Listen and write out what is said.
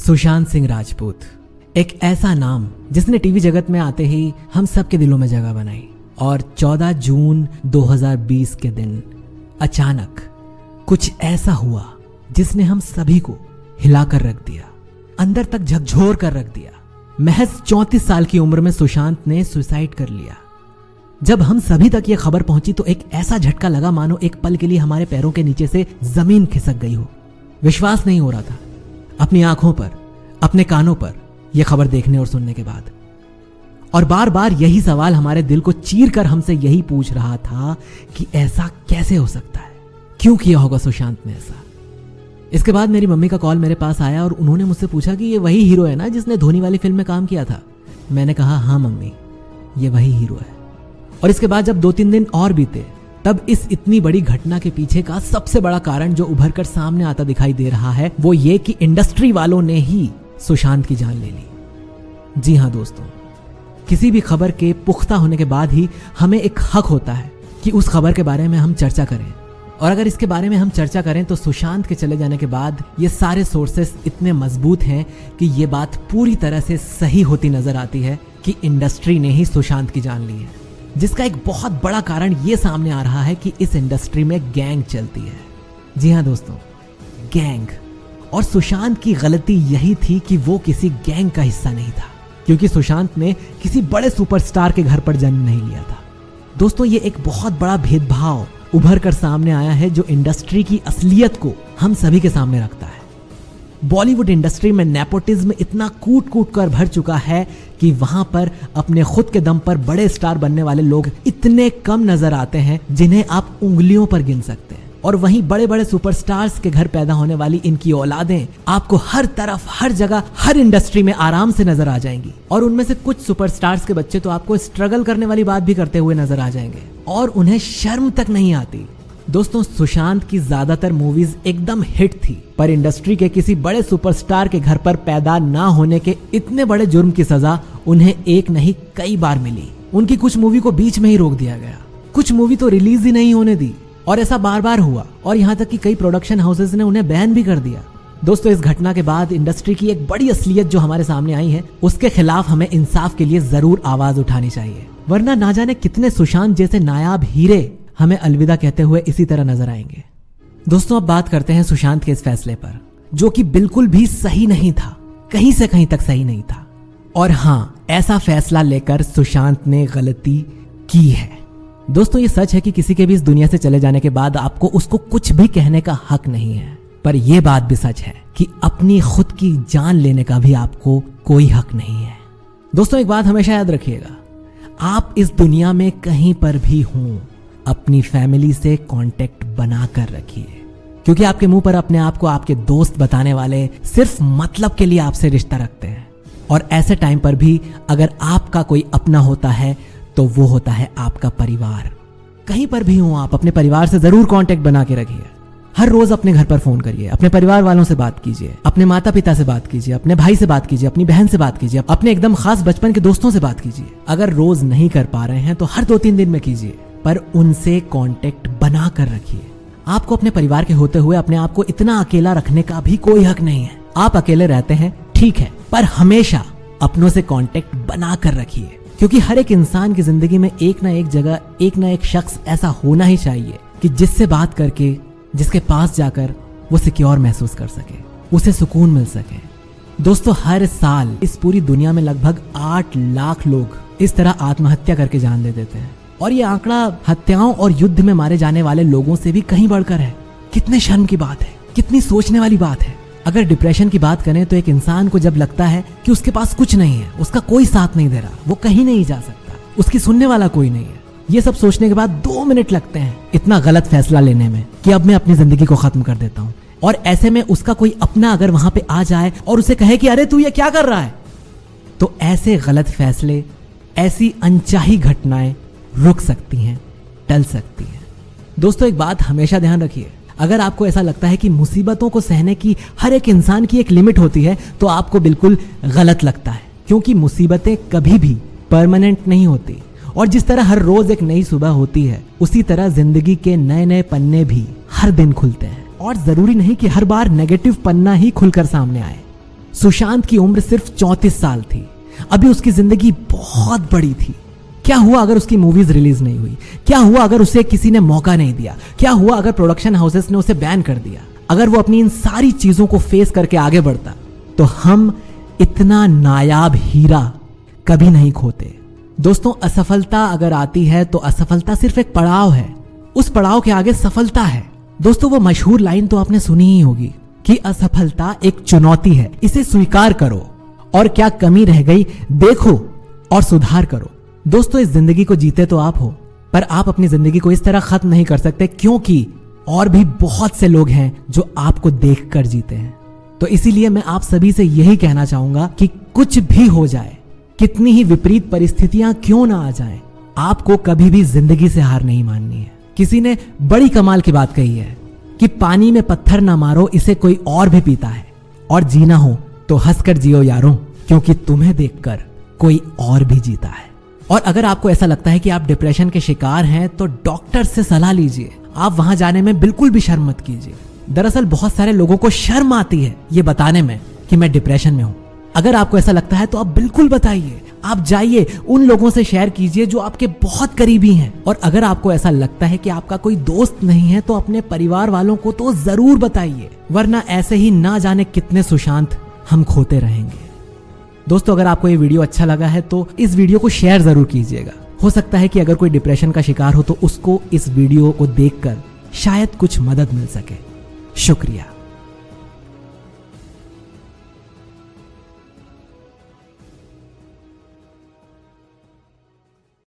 सुशांत सिंह राजपूत, एक ऐसा नाम जिसने टीवी जगत में आते ही हम सबके दिलों में जगह बनाई। और 14 जून 2020 के दिन अचानक कुछ ऐसा हुआ जिसने हम सभी को हिलाकर रख दिया, अंदर तक झकझोर कर रख दिया। महज 34 साल की उम्र में सुशांत ने सुसाइड कर लिया। जब हम सभी तक यह खबर पहुंची तो एक ऐसा झटका लगा मानो एक पल के लिए हमारे पैरों के नीचे से जमीन खिसक गई हो। विश्वास नहीं हो रहा था अपनी आंखों पर, अपने कानों पर यह खबर देखने और सुनने के बाद। और बार बार यही सवाल हमारे दिल को चीर कर हमसे यही पूछ रहा था कि ऐसा कैसे हो सकता है, क्यों किया होगा सुशांत ने ऐसा। इसके बाद मेरी मम्मी का कॉल मेरे पास आया और उन्होंने मुझसे पूछा कि ये वही हीरो है ना जिसने धोनी वाली फिल्म में काम किया था। मैंने कहा हाँ मम्मी, ये वही हीरो है। और इसके बाद जब 2-3 दिन और बीते तब इस इतनी बड़ी घटना के पीछे का सबसे बड़ा कारण जो उभर कर सामने आता दिखाई दे रहा है वो ये कि इंडस्ट्री वालों ने ही सुशांत की जान ले ली। जी हाँ दोस्तों, किसी भी खबर के पुख्ता होने के बाद ही हमें एक हक होता है कि उस खबर के बारे में हम चर्चा करें। और अगर इसके बारे में हम चर्चा करें तो सुशांत के चले जाने के बाद ये सारे सोर्सेस इतने मजबूत हैं कि ये बात पूरी तरह से सही होती नजर आती है कि इंडस्ट्री ने ही सुशांत की जान ली है। जिसका एक बहुत बड़ा कारण ये सामने आ रहा है कि इस इंडस्ट्री में गैंग चलती है। जी हाँ दोस्तों, गैंग। और सुशांत की गलती यही थी कि वो किसी गैंग का हिस्सा नहीं था, क्योंकि सुशांत ने किसी बड़े सुपरस्टार के घर पर जन्म नहीं लिया था। दोस्तों, ये एक बहुत बड़ा भेदभाव उभर कर सामने आया है जो इंडस्ट्री की असलियत को हम सभी के सामने रखता है। बॉलीवुड इंडस्ट्री में नेपोटिज्म इतना कूट कूट कर भर चुका है कि वहां पर अपने खुद के दम पर बड़े स्टार बनने वाले लोग इतने कम नजर आते हैं जिन्हें आप उंगलियों पर गिन सकते हैं। और वहीं बड़े बड़े सुपरस्टार्स के घर पैदा होने वाली इनकी औलादें आपको हर तरफ, हर जगह, हर इंडस्ट्री में आराम से नजर आ जाएंगी। और उनमें से कुछ सुपरस्टार्स के बच्चे तो आपको स्ट्रगल करने वाली बात भी करते हुए नजर आ जाएंगे और उन्हें शर्म तक नहीं आती। दोस्तों, सुशांत की ज्यादातर मूवीज एकदम हिट थी, पर इंडस्ट्री के किसी बड़े सुपरस्टार के घर पर पैदा ना होने के इतने बड़े जुर्म की सजा उन्हें एक नहीं कई बार मिली। उनकी कुछ मूवी को बीच में ही रोक दिया गया, कुछ मूवी तो रिलीज ही नहीं होने दी, और ऐसा बार बार हुआ। और यहाँ तक कि कई प्रोडक्शन हाउसेस ने उन्हें बैन भी कर दिया। दोस्तों, इस घटना के बाद इंडस्ट्री की एक बड़ी असलियत जो हमारे सामने आई है उसके खिलाफ हमें इंसाफ के लिए जरूर आवाज उठानी चाहिए, वरना ना जाने कितने सुशांत जैसे नायाब हीरे हमें अलविदा कहते हुए इसी तरह नजर आएंगे। दोस्तों, अब बात करते हैं सुशांत के इस फैसले पर, जो कि बिल्कुल भी सही नहीं था, कहीं से कहीं तक सही नहीं था। और हाँ, ऐसा फैसला लेकर सुशांत ने गलती की है। दोस्तों, ये सच है कि किसी के भी इस दुनिया से चले जाने के बाद आपको उसको कुछ भी कहने का हक नहीं है, पर यह बात भी सच है कि अपनी खुद की जान लेने का भी आपको कोई हक नहीं है। दोस्तों, एक बात हमेशा याद रखिएगा, आप इस दुनिया में कहीं पर भी हों, अपनी फैमिली से कांटेक्ट बना कर रखिए, क्योंकि आपके मुंह पर अपने आप को आपके दोस्त बताने वाले सिर्फ मतलब के लिए आपसे रिश्ता रखते हैं। और ऐसे टाइम पर भी अगर आपका कोई अपना होता है तो वो होता है आपका परिवार। कहीं पर भी हो आप, अपने परिवार से जरूर कांटेक्ट बना के रखिए। हर रोज अपने घर पर फोन करिए, अपने परिवार वालों से बात कीजिए, अपने माता पिता से बात कीजिए, अपने भाई से बात कीजिए, अपनी बहन से बात कीजिए, अपने एकदम खास बचपन के दोस्तों से बात कीजिए। अगर रोज नहीं कर पा रहे हैं तो हर 2-3 दिन में कीजिए, पर उनसे कांटेक्ट बना कर रखिए। आपको अपने परिवार के होते हुए अपने आप को इतना अकेला रखने का भी कोई हक नहीं है। आप अकेले रहते हैं, ठीक है, पर हमेशा अपनों से कांटेक्ट बना कर रखिए, क्योंकि हर एक इंसान की जिंदगी में एक ना एक जगह, एक ना एक शख्स ऐसा होना ही चाहिए कि जिससे बात करके, जिसके पास जाकर वो सिक्योर महसूस कर सके, उसे सुकून मिल सके। दोस्तों, हर साल इस पूरी दुनिया में लगभग 8 लाख लोग इस तरह आत्महत्या करके जान दे देते हैं, और ये आंकड़ा हत्याओं और युद्ध में मारे जाने वाले लोगों से भी कहीं बढ़कर है। कितने शर्म की बात है, कितनी सोचने वाली बात है। अगर डिप्रेशन की बात करें तो एक इंसान को जब लगता है कि उसके पास कुछ नहीं है, उसका कोई साथ नहीं दे रहा, वो कहीं नहीं जा सकता, उसकी सुनने वाला कोई नहीं है, ये सब सोचने के बाद 2 मिनट लगते हैं इतना गलत फैसला लेने में कि अब मैं अपनी जिंदगी को खत्म कर देता हूँ। और ऐसे में उसका कोई अपना अगर वहां पे आ जाए और उसे कहे कि अरे तू ये क्या कर रहा है, तो ऐसे गलत फैसले, ऐसी अनचाही घटनाएं रुक सकती हैं, टल सकती हैं। दोस्तों, एक बात हमेशा ध्यान रखिए, अगर आपको ऐसा लगता है कि मुसीबतों को सहने की हर एक इंसान की एक लिमिट होती है तो आपको बिल्कुल गलत लगता है, क्योंकि मुसीबतें कभी भी परमानेंट नहीं होती। और जिस तरह हर रोज एक नई सुबह होती है, उसी तरह जिंदगी के नए नए पन्ने भी हर दिन खुलते हैं। और जरूरी नहीं कि हर बार नेगेटिव पन्ना ही खुलकर सामने आए। सुशांत की उम्र सिर्फ 34 साल थी। अभी उसकी जिंदगी बहुत बड़ी थी। क्या हुआ अगर उसकी मूवीज रिलीज नहीं हुई? क्या हुआ अगर उसे किसी ने मौका नहीं दिया? क्या हुआ अगर प्रोडक्शन हाउसेस ने उसे बैन कर दिया? अगर वो अपनी इन सारी चीजों को फेस करके आगे बढ़ता तो हम इतना नायाब हीरा कभी नहीं खोते। दोस्तों, असफलता अगर आती है तो असफलता सिर्फ एक पड़ाव है, उस पड़ाव के आगे सफलता है। दोस्तों, वो मशहूर लाइन तो आपने सुनी ही होगी कि असफलता एक चुनौती है, इसे स्वीकार करो और क्या कमी रह गई देखो और सुधार करो। दोस्तों, इस जिंदगी को जीते तो आप हो, पर आप अपनी जिंदगी को इस तरह खत्म नहीं कर सकते, क्योंकि और भी बहुत से लोग हैं जो आपको देखकर जीते हैं। तो इसीलिए मैं आप सभी से यही कहना चाहूंगा कि कुछ भी हो जाए, कितनी ही विपरीत परिस्थितियां क्यों ना आ जाएं, आपको कभी भी जिंदगी से हार नहीं माननी है। किसी ने बड़ी कमाल की बात कही है कि पानी में पत्थर ना मारो, इसे कोई और भी पीता है, और जीना हो तो हंसकर जियो यारों, क्योंकि तुम्हें देखकर कोई और भी जीता है। और अगर आपको ऐसा लगता है कि आप डिप्रेशन के शिकार हैं तो डॉक्टर से सलाह लीजिए। आप वहां जाने में बिल्कुल भी शर्म मत कीजिए। दरअसल बहुत सारे लोगों को शर्म आती है ये बताने में कि मैं डिप्रेशन में हूं। अगर आपको ऐसा लगता है तो आप बिल्कुल बताइए, आप जाइए, उन लोगों से शेयर कीजिए जो आपके बहुत करीबी हैं। और अगर आपको ऐसा लगता है कि आपका कोई दोस्त नहीं है तो अपने परिवार वालों को तो जरूर बताइए, वरना ऐसे ही ना जाने कितने सुशांत हम खोते रहेंगे। दोस्तों, अगर आपको ये वीडियो अच्छा लगा है तो इस वीडियो को शेयर जरूर कीजिएगा। हो सकता है कि अगर कोई डिप्रेशन का शिकार हो तो उसको इस वीडियो को देखकर शायद कुछ मदद मिल सके। शुक्रिया।